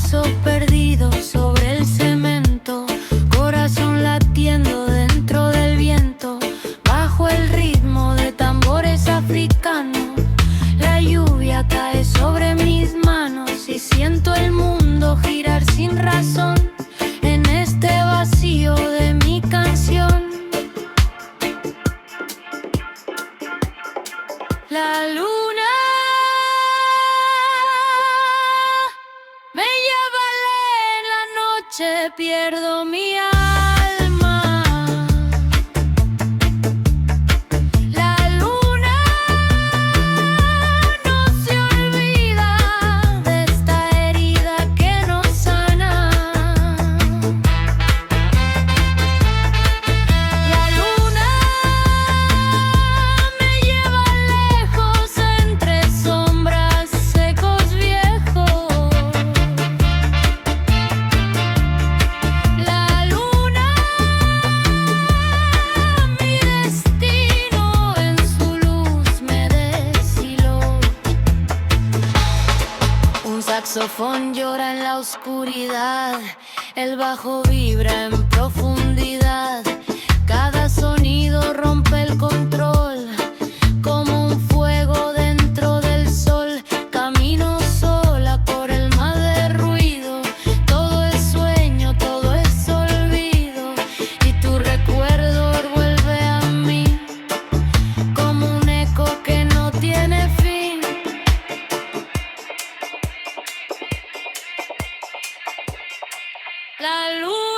paso perdido sobre el cemento, corazón latiendo dentro del viento, bajo el ritmo de tambores africanos. La lluvia cae sobre mis manos y siento el mundo girar sin razón en este vacío de mi canción. La luna me lleva en la noche, pierdo mi alma. La luna no se olvida de esta herida que nos sana. La luna me lleva lejos entre sombras, secos viejos. La luna, mi destino, en su luz me deshiló. Un saxofón llora en la oscuridad, el bajo vibra en profundidad. Cada sonido rompe el control, como un fuego dentro del sol. Camino sola por el mar de ruido, todo es sueño, todo es olvido. Y tu recuerdo vuelve a mí, como un eco que no tiene fin. La luz